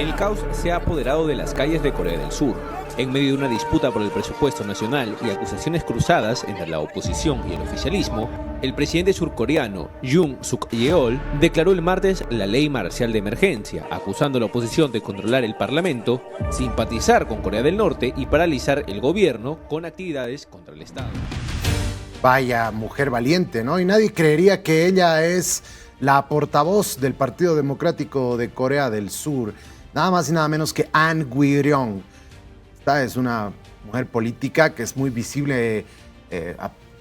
El caos se ha apoderado de las calles de Corea del Sur. En medio de una disputa por el presupuesto nacional y acusaciones cruzadas entre la oposición y el oficialismo, el presidente surcoreano Yoon Suk-yeol declaró el martes la ley marcial de emergencia, acusando a la oposición de controlar el parlamento, simpatizar con Corea del Norte y paralizar el gobierno con actividades contra el Estado. Vaya mujer valiente, ¿no? Y nadie creería que ella es la portavoz del Partido Democrático de Corea del Sur. Nada más y nada menos que Ahn Gwi-ryong. Esta es una mujer política que es muy visible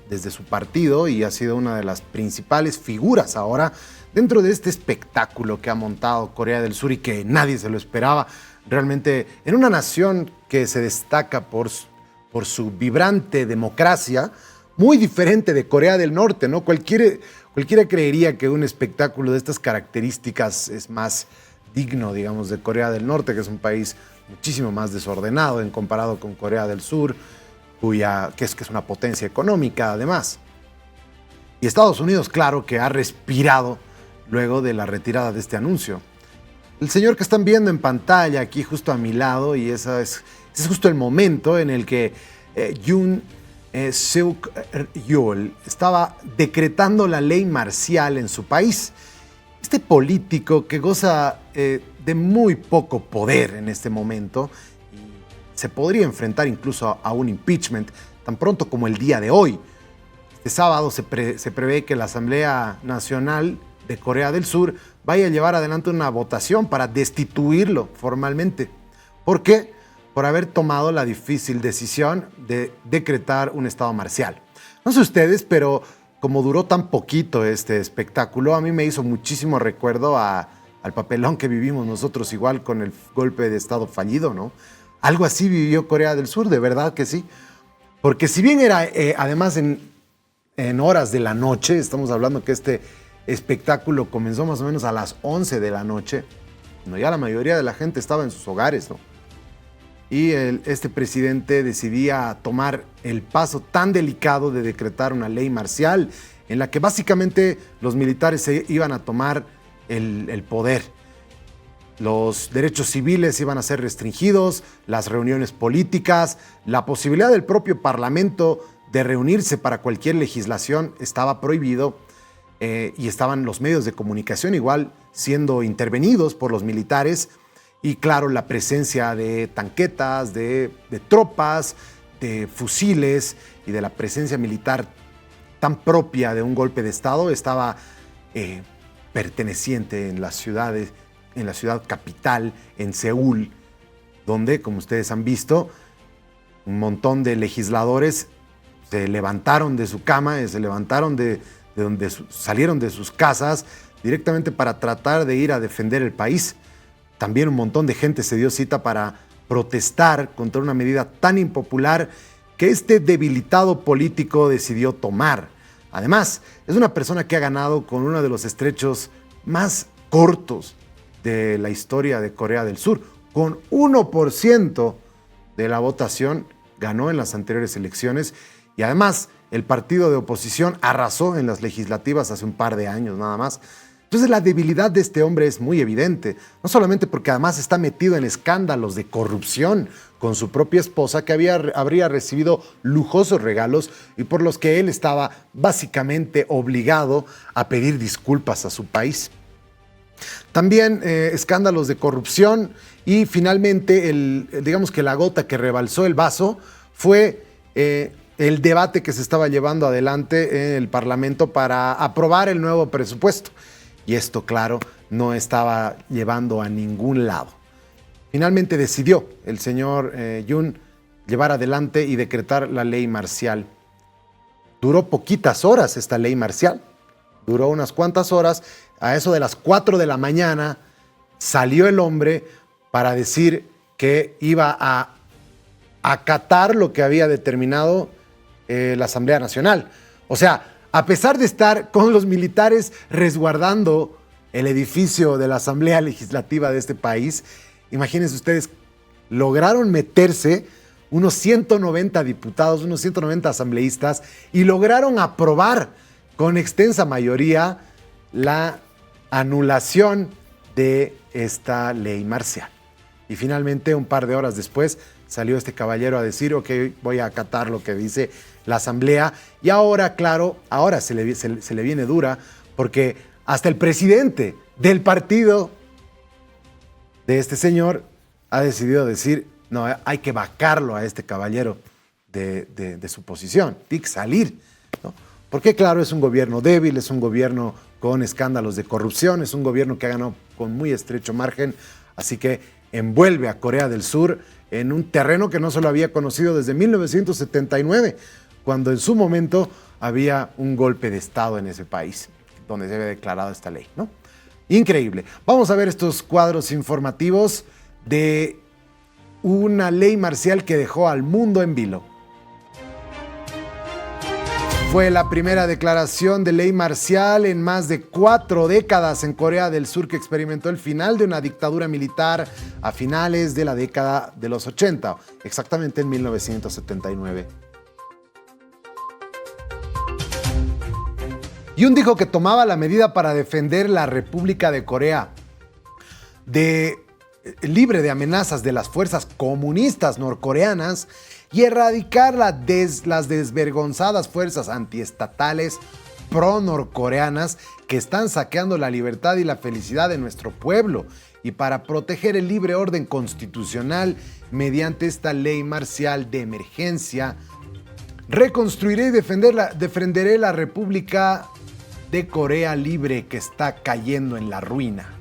desde su partido y ha sido una de las principales figuras ahora dentro de este espectáculo que ha montado Corea del Sur y que nadie se lo esperaba. Realmente en una nación que se destaca por su vibrante democracia, muy diferente de Corea del Norte, ¿no? Cualquiera creería que un espectáculo de estas características es más digno, digamos, de Corea del Norte, que es un país muchísimo más desordenado en comparado con Corea del Sur, que es una potencia económica además. Y Estados Unidos, claro, que ha respirado luego de la retirada de este anuncio. El señor que están viendo en pantalla aquí justo a mi lado, y ese es justo el momento en el que Yoon Suk-yeol estaba decretando la ley marcial en su país. Este político que goza de muy poco poder en este momento y se podría enfrentar incluso a un impeachment tan pronto como el día de hoy. Este sábado se prevé que la Asamblea Nacional de Corea del Sur vaya a llevar adelante una votación para destituirlo formalmente. ¿Por qué? Por haber tomado la difícil decisión de decretar un estado marcial. No sé ustedes, pero como duró tan poquito este espectáculo, a mí me hizo muchísimo recuerdo al papelón que vivimos nosotros igual con el golpe de estado fallido, ¿no? Algo así vivió Corea del Sur, de verdad que sí. Porque si bien era además en horas de la noche, estamos hablando que este espectáculo comenzó más o menos a las 11 de la noche, no, ya la mayoría de la gente estaba en sus hogares, ¿no? Y este presidente decidía tomar el paso tan delicado de decretar una ley marcial en la que básicamente los militares se iban a tomar el poder. Los derechos civiles iban a ser restringidos, las reuniones políticas, la posibilidad del propio parlamento de reunirse para cualquier legislación estaba prohibido y estaban los medios de comunicación igual siendo intervenidos por los militares. Y claro, la presencia de tanquetas, de tropas, de fusiles y de la presencia militar tan propia de un golpe de Estado estaba perteneciente en la ciudad capital, en Seúl, donde, como ustedes han visto, un montón de legisladores se levantaron de su cama, se levantaron de donde salieron de sus casas directamente para tratar de ir a defender el país. También un montón de gente se dio cita para protestar contra una medida tan impopular que este debilitado político decidió tomar. Además, es una persona que ha ganado con uno de los estrechos más cortos de la historia de Corea del Sur. Con 1% de la votación ganó en las anteriores elecciones y además el partido de oposición arrasó en las legislativas hace un par de años nada más. Entonces la debilidad de este hombre es muy evidente, no solamente porque además está metido en escándalos de corrupción con su propia esposa que habría recibido lujosos regalos y por los que él estaba básicamente obligado a pedir disculpas a su país. También escándalos de corrupción y finalmente digamos que la gota que rebalsó el vaso fue el debate que se estaba llevando adelante en el Parlamento para aprobar el nuevo presupuesto. Y esto, claro, no estaba llevando a ningún lado. Finalmente decidió el señor Yoon llevar adelante y decretar la ley marcial. Duró poquitas horas esta ley marcial. Duró unas cuantas horas. A eso de las 4 de la mañana salió el hombre para decir que iba a acatar lo que había determinado la Asamblea Nacional. O sea, a pesar de estar con los militares resguardando el edificio de la Asamblea Legislativa de este país, imagínense ustedes, lograron meterse unos 190 diputados, unos 190 asambleístas y lograron aprobar con extensa mayoría la anulación de esta ley marcial. Y finalmente, un par de horas después, salió este caballero a decir, ok, voy a acatar lo que dice la Asamblea. Y ahora, claro, ahora se le viene dura, porque hasta el presidente del partido de este señor ha decidido decir, no, hay que vacarlo a este caballero de su posición, tiene que salir, ¿no? Porque claro, es un gobierno débil, es un gobierno con escándalos de corrupción, es un gobierno que ha ganado con muy estrecho margen, así que envuelve a Corea del Sur en un terreno que no se lo había conocido desde 1979, cuando en su momento había un golpe de Estado en ese país, donde se había declarado esta ley, ¿no? Increíble. Vamos a ver estos cuadros informativos de una ley marcial que dejó al mundo en vilo. Fue la primera declaración de ley marcial en más de 4 décadas en Corea del Sur, que experimentó el final de una dictadura militar a finales de la década de los 80, exactamente en 1979. Yoon dijo que tomaba la medida para defender la República de Corea libre de amenazas de las fuerzas comunistas norcoreanas y erradicar las desvergonzadas fuerzas antiestatales pro-norcoreanas que están saqueando la libertad y la felicidad de nuestro pueblo, y para proteger el libre orden constitucional mediante esta ley marcial de emergencia. Reconstruiré y defenderé la República de Corea libre que está cayendo en la ruina.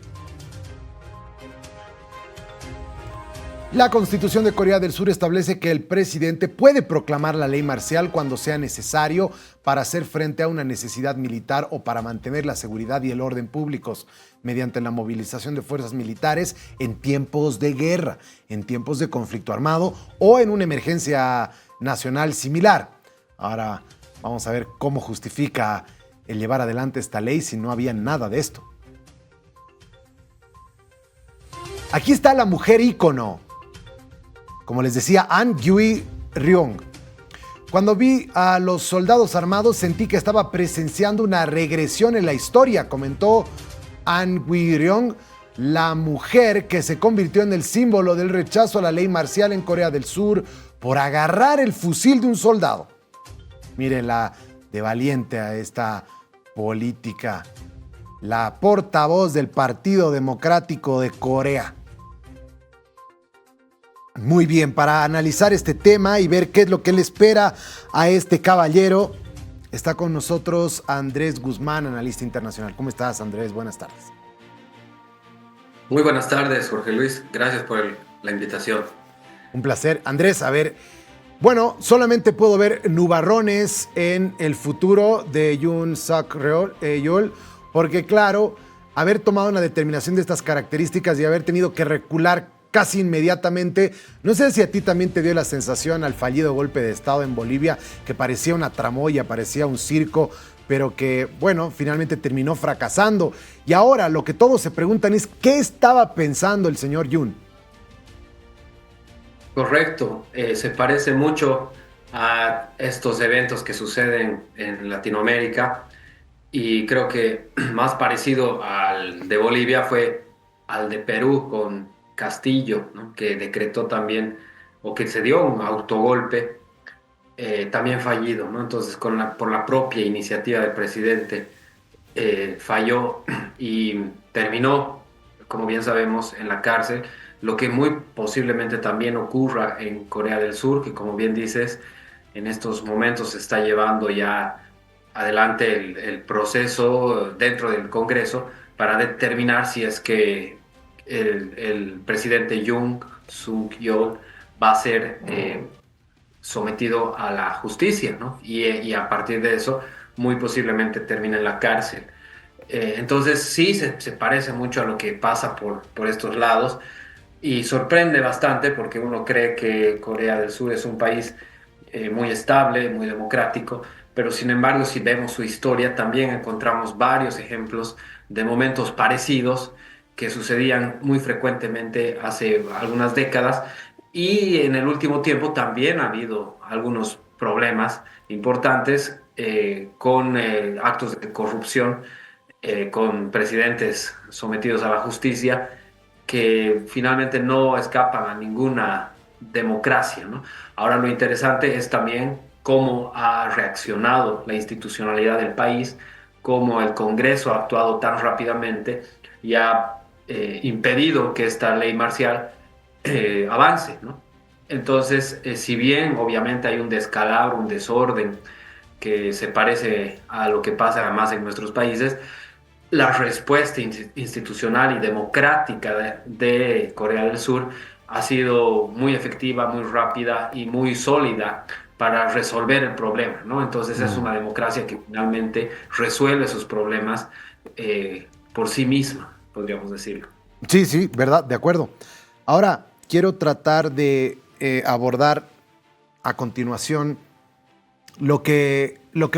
La Constitución de Corea del Sur establece que el presidente puede proclamar la ley marcial cuando sea necesario para hacer frente a una necesidad militar o para mantener la seguridad y el orden públicos mediante la movilización de fuerzas militares en tiempos de guerra, en tiempos de conflicto armado o en una emergencia nacional similar. Ahora vamos a ver cómo justifica el llevar adelante esta ley si no había nada de esto. Aquí está la mujer ícono. Como les decía, An Gui-ryong. Cuando vi a los soldados armados sentí que estaba presenciando una regresión en la historia, comentó An Gui-ryong, la mujer que se convirtió en el símbolo del rechazo a la ley marcial en Corea del Sur por agarrar el fusil de un soldado. Mírenla de valiente a esta política, la portavoz del Partido Democrático de Corea. Muy bien, para analizar este tema y ver qué es lo que le espera a este caballero, está con nosotros Andrés Guzmán, analista internacional. ¿Cómo estás, Andrés? Buenas tardes. Muy buenas tardes, Jorge Luis. Gracias por la invitación. Un placer. Andrés, a ver, bueno, solamente puedo ver nubarrones en el futuro de Yoon Suk-yeol, porque claro, haber tomado una determinación de estas características y haber tenido que recular casi inmediatamente, no sé si a ti también te dio la sensación al fallido golpe de Estado en Bolivia, que parecía una tramoya, parecía un circo, pero que, bueno, finalmente terminó fracasando. Y ahora lo que todos se preguntan es, ¿qué estaba pensando el señor Yoon? Correcto, se parece mucho a estos eventos que suceden en Latinoamérica, y creo que más parecido al de Bolivia fue al de Perú con Castillo, ¿no? Que decretó también, o que se dio un autogolpe, también fallido, ¿no? Entonces, por la propia iniciativa del presidente, falló y terminó, como bien sabemos, en la cárcel, lo que muy posiblemente también ocurra en Corea del Sur, que como bien dices, en estos momentos se está llevando ya adelante el proceso dentro del Congreso para determinar si es que el presidente Yoon Suk-yeol va a ser sometido a la justicia, ¿no? Y a partir de eso, muy posiblemente termine en la cárcel. Entonces sí, se parece mucho a lo que pasa por estos lados, y sorprende bastante porque uno cree que Corea del Sur es un país muy estable, muy democrático, pero sin embargo, si vemos su historia, también encontramos varios ejemplos de momentos parecidos que sucedían muy frecuentemente hace algunas décadas, y en el último tiempo también ha habido algunos problemas importantes con actos de corrupción, con presidentes sometidos a la justicia, que finalmente no escapan a ninguna democracia, ¿no? Ahora lo interesante es también cómo ha reaccionado la institucionalidad del país, cómo el Congreso ha actuado tan rápidamente y ha impedido que esta ley marcial avance, ¿no? Entonces, si bien obviamente hay un descalabro, un desorden que se parece a lo que pasa más en nuestros países, la respuesta institucional y democrática de Corea del Sur ha sido muy efectiva, muy rápida y muy sólida para resolver el problema, ¿no? Entonces es una democracia que finalmente resuelve sus problemas por sí misma, podríamos decirlo. Sí, sí, verdad, de acuerdo. Ahora quiero tratar de abordar a continuación lo que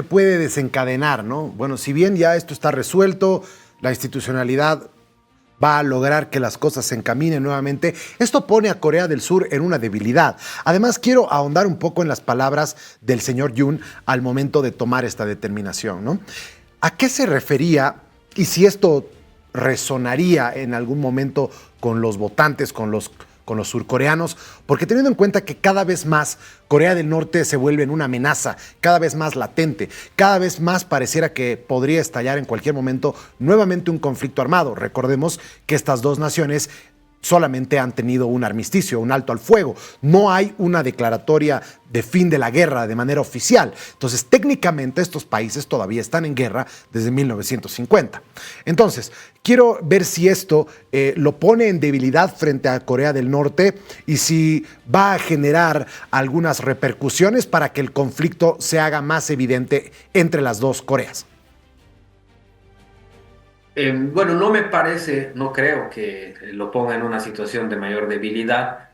puede desencadenar, ¿no? Bueno, si bien ya esto está resuelto, la institucionalidad va a lograr que las cosas se encaminen nuevamente, esto pone a Corea del Sur en una debilidad. Además, quiero ahondar un poco en las palabras del señor Yoon al momento de tomar esta determinación, ¿no? ¿A qué se refería y si esto resonaría en algún momento con los votantes, con los surcoreanos? Porque teniendo en cuenta que cada vez más Corea del Norte se vuelve en una amenaza, cada vez más latente, cada vez más pareciera que podría estallar en cualquier momento nuevamente un conflicto armado. Recordemos que estas dos naciones solamente han tenido un armisticio, un alto al fuego. No hay una declaratoria de fin de la guerra de manera oficial. Entonces, técnicamente estos países todavía están en guerra desde 1950. Entonces, quiero ver si esto lo pone en debilidad frente a Corea del Norte y si va a generar algunas repercusiones para que el conflicto se haga más evidente entre las dos Coreas. Bueno, no me parece, no creo que lo ponga en una situación de mayor debilidad,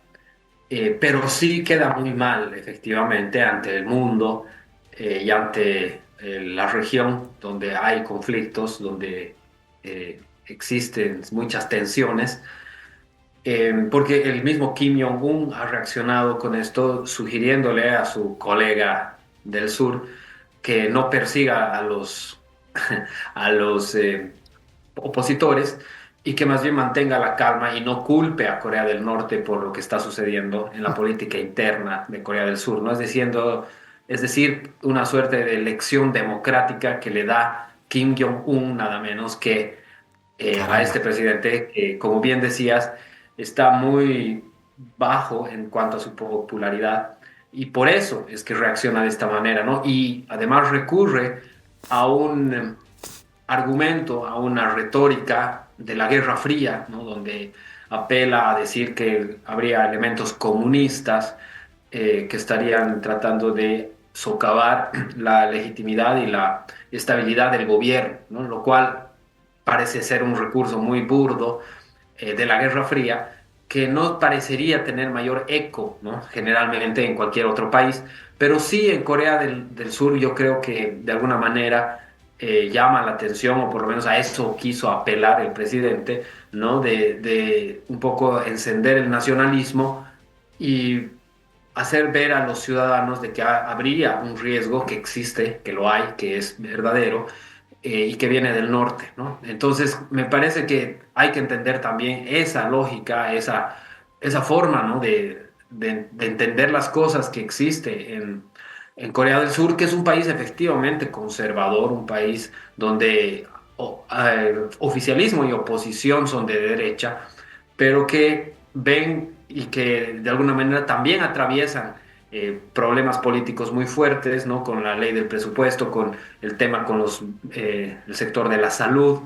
pero sí queda muy mal, efectivamente, ante el mundo y ante la región donde hay conflictos, donde existen muchas tensiones, porque el mismo Kim Jong-un ha reaccionado con esto, sugiriéndole a su colega del sur que no persiga a los, a los opositores y que más bien mantenga la calma y no culpe a Corea del Norte por lo que está sucediendo en la política interna de Corea del Sur, ¿no? Es decir, una suerte de elección democrática que le da Kim Jong-un nada menos que a este presidente que, como bien decías, está muy bajo en cuanto a su popularidad y por eso es que reacciona de esta manera, ¿no? Y además recurre a un argumento, a una retórica de la Guerra Fría, ¿no? Donde apela a decir que habría elementos comunistas que estarían tratando de socavar la legitimidad y la estabilidad del gobierno, ¿no? Lo cual parece ser un recurso muy burdo de la Guerra Fría que no parecería tener mayor eco, ¿no? Generalmente en cualquier otro país, pero sí en Corea del Sur yo creo que de alguna manera llama la atención, o por lo menos a eso quiso apelar el presidente, ¿no? De un poco encender el nacionalismo y hacer ver a los ciudadanos de que habría un riesgo que existe, que lo hay, que es verdadero, y que viene del norte, ¿no? Entonces, me parece que hay que entender también esa lógica, esa forma, ¿no? De entender las cosas que existe en Corea del Sur, que es un país efectivamente conservador, un país donde oficialismo y oposición son de derecha, pero que ven y que de alguna manera también atraviesan problemas políticos muy fuertes, ¿no? Con la ley del presupuesto, con el tema con el sector de la salud,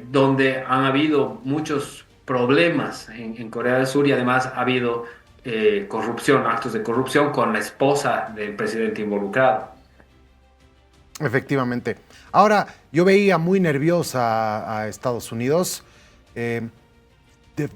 donde han habido muchos problemas en Corea del Sur y además ha habido corrupción, actos de corrupción con la esposa del presidente involucrado. Efectivamente. Ahora, yo veía muy nerviosa a Estados Unidos.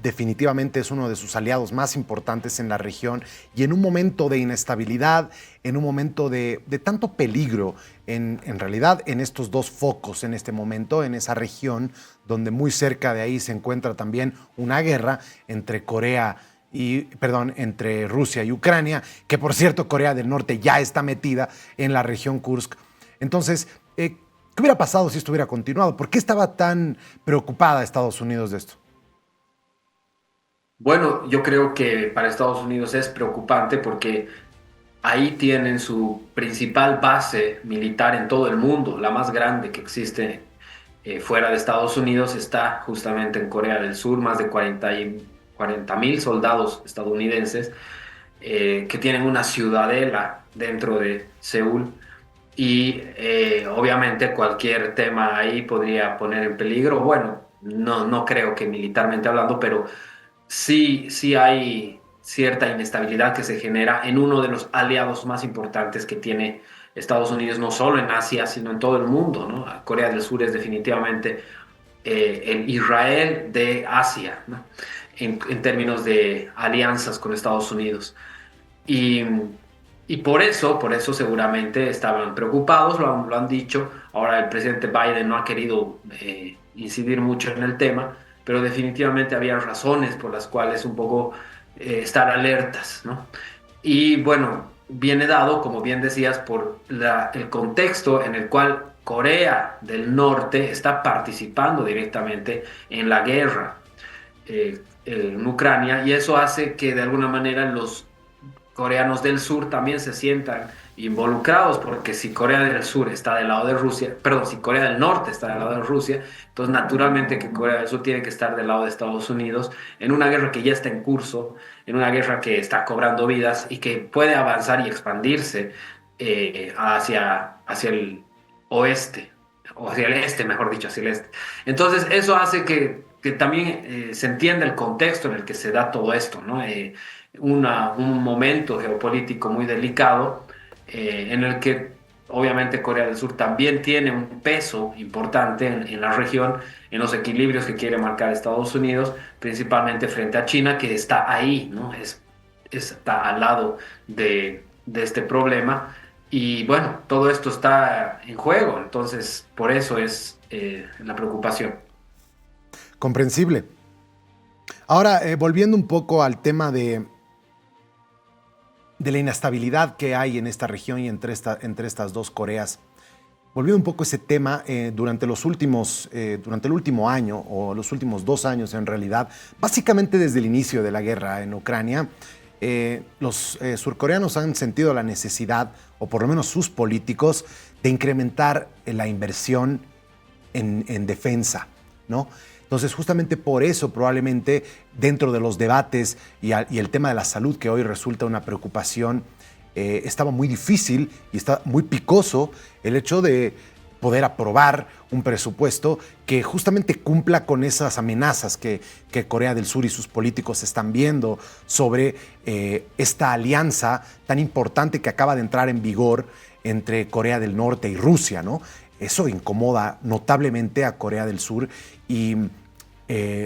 Definitivamente es uno de sus aliados más importantes en la región y en un momento de inestabilidad, en un momento de tanto peligro, en realidad en estos dos focos en este momento, en esa región donde muy cerca de ahí se encuentra también una guerra entre entre Rusia y Ucrania, que por cierto Corea del Norte ya está metida en la región Kursk. Entonces, ¿qué hubiera pasado si esto hubiera continuado? ¿Por qué estaba tan preocupada Estados Unidos de esto? Bueno, yo creo que para Estados Unidos es preocupante porque ahí tienen su principal base militar en todo el mundo, la más grande que existe fuera de Estados Unidos está justamente en Corea del Sur, más de 40.000 soldados estadounidenses que tienen una ciudadela dentro de Seúl y obviamente cualquier tema ahí podría poner en peligro, bueno, no creo que militarmente hablando, pero sí hay cierta inestabilidad que se genera en uno de los aliados más importantes que tiene Estados Unidos, no solo en Asia, sino en todo el mundo, ¿no? Corea del Sur es definitivamente el Israel de Asia, ¿no? En términos de alianzas con Estados Unidos. Y, y por eso seguramente estaban preocupados, lo han dicho. Ahora el presidente Biden no ha querido incidir mucho en el tema, pero definitivamente había razones por las cuales un poco estar alertas, ¿no? Y bueno, viene dado, como bien decías, por el contexto en el cual Corea del Norte está participando directamente en la guerra en Ucrania y eso hace que de alguna manera los coreanos del sur también se sientan involucrados, porque si Corea del Sur está del lado de Rusia, perdón, si Corea del Norte está del lado de Rusia, entonces naturalmente que Corea del Sur tiene que estar del lado de Estados Unidos en una guerra que ya está en curso, en una guerra que está cobrando vidas y que puede avanzar y expandirse hacia el oeste, o hacia el este, mejor dicho, hacia el este. Entonces eso hace que también se entienda el contexto en el que se da todo esto, ¿no? Un momento geopolítico muy delicado en el que obviamente Corea del Sur también tiene un peso importante en la región, en los equilibrios que quiere marcar Estados Unidos, principalmente frente a China, que está ahí, ¿no? Está al lado de este problema. Y bueno, todo esto está en juego, entonces por eso es la preocupación. Comprensible. Ahora, volviendo un poco al tema de la inestabilidad que hay en esta región y entre estas dos Coreas. Volviendo un poco a ese tema, durante el último año, o los últimos 2 años en realidad, básicamente desde el inicio de la guerra en Ucrania, los surcoreanos han sentido la necesidad, o por lo menos sus políticos, de incrementar la inversión en defensa, ¿no? Entonces, justamente por eso, probablemente, dentro de los debates y el tema de la salud, que hoy resulta una preocupación, estaba muy difícil y está muy picoso el hecho de poder aprobar un presupuesto que justamente cumpla con esas amenazas que Corea del Sur y sus políticos están viendo sobre esta alianza tan importante que acaba de entrar en vigor entre Corea del Norte y Rusia, ¿no? Eso incomoda notablemente a Corea del Sur y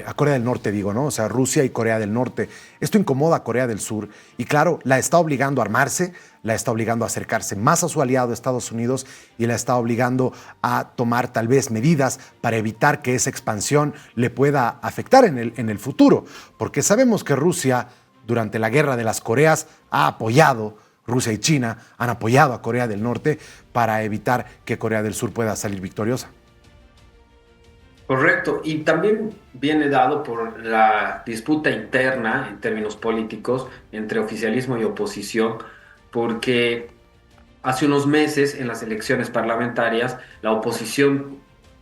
a Corea del Norte, digo, ¿no? O sea, Rusia y Corea del Norte. Esto incomoda a Corea del Sur y claro, la está obligando a armarse, la está obligando a acercarse más a su aliado Estados Unidos y la está obligando a tomar tal vez medidas para evitar que esa expansión le pueda afectar en el futuro. Porque sabemos que Rusia, durante la guerra de las Coreas, ha apoyado, Rusia y China han apoyado a Corea del Norte para evitar que Corea del Sur pueda salir victoriosa. Correcto, y también viene dado por la disputa interna en términos políticos entre oficialismo y oposición, porque hace unos meses en las elecciones parlamentarias la oposición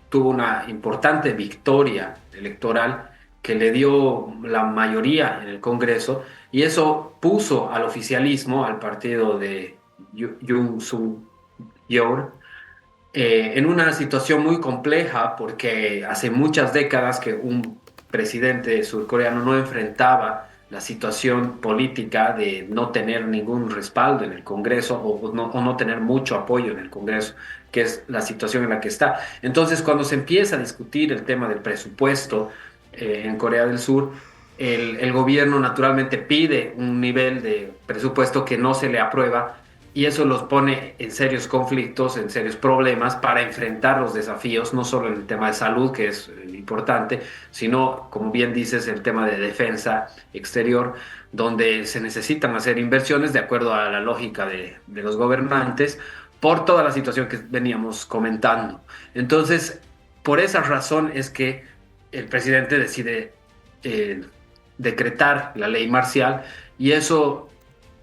tuvo una importante victoria electoral que le dio la mayoría en el Congreso y eso puso al oficialismo, al partido de Yoon Suk Yeol, en una situación muy compleja porque hace muchas décadas que un presidente surcoreano no enfrentaba la situación política de no tener ningún respaldo en el Congreso o no tener mucho apoyo en el Congreso, que es la situación en la que está. Entonces, cuando se empieza a discutir el tema del presupuesto en Corea del Sur, el gobierno naturalmente pide un nivel de presupuesto que no se le aprueba y eso los pone en serios conflictos, en serios problemas para enfrentar los desafíos, no solo en el tema de salud, que es importante, sino, como bien dices, el tema de defensa exterior, donde se necesitan hacer inversiones de acuerdo a la lógica de los gobernantes, por toda la situación que veníamos comentando. Entonces, por esa razón es que el presidente decide decretar la ley marcial, y eso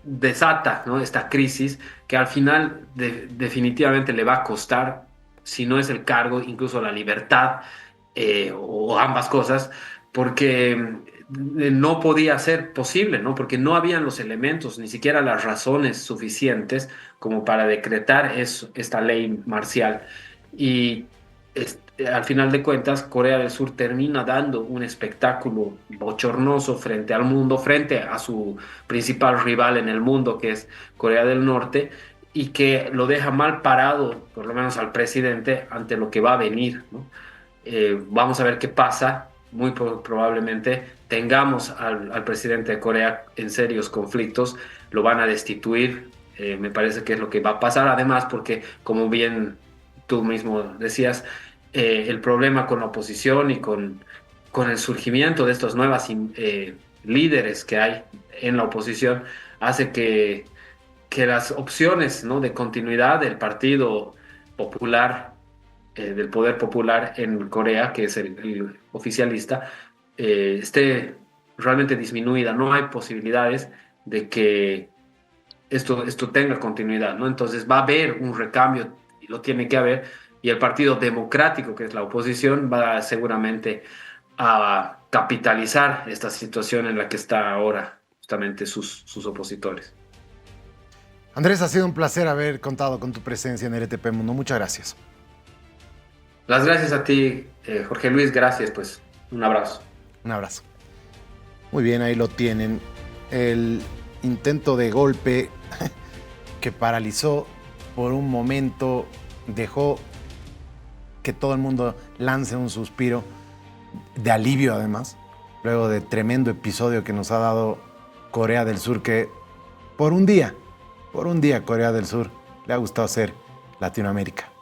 desata, ¿no?, esta crisis que al final definitivamente le va a costar, si no es el cargo, incluso la libertad, o ambas cosas, porque no podía ser posible, ¿no? Porque no habían los elementos, ni siquiera las razones suficientes como para decretar esta ley marcial. Y al final de cuentas, Corea del Sur termina dando un espectáculo bochornoso frente al mundo, frente a su principal rival en el mundo, que es Corea del Norte, y que lo deja mal parado, por lo menos al presidente, ante lo que va a venir, ¿no? Vamos a ver qué pasa. Muy probablemente tengamos al presidente de Corea en serios conflictos, lo van a destituir, me parece que es lo que va a pasar, además porque, como bien tú mismo decías, el problema con la oposición y con el surgimiento de estos nuevos líderes que hay en la oposición hace que las opciones, ¿no?, de continuidad del Partido Popular, del Poder Popular en Corea, que es el oficialista, esté realmente disminuida. No hay posibilidades de que esto tenga continuidad, ¿no? Entonces va a haber un recambio, y lo tiene que haber, y el Partido Democrático, que es la oposición, va seguramente a capitalizar esta situación en la que está ahora justamente sus opositores. Andrés, ha sido un placer haber contado con tu presencia en RTP Mundo. Muchas gracias. Las gracias a ti, Jorge Luis, gracias, pues un abrazo. Un abrazo. Muy bien, ahí lo tienen. El intento de golpe que paralizó por un momento, dejó que todo el mundo lance un suspiro de alivio, además, luego de tremendo episodio que nos ha dado Corea del Sur, que por un día Corea del Sur le ha gustado ser Latinoamérica.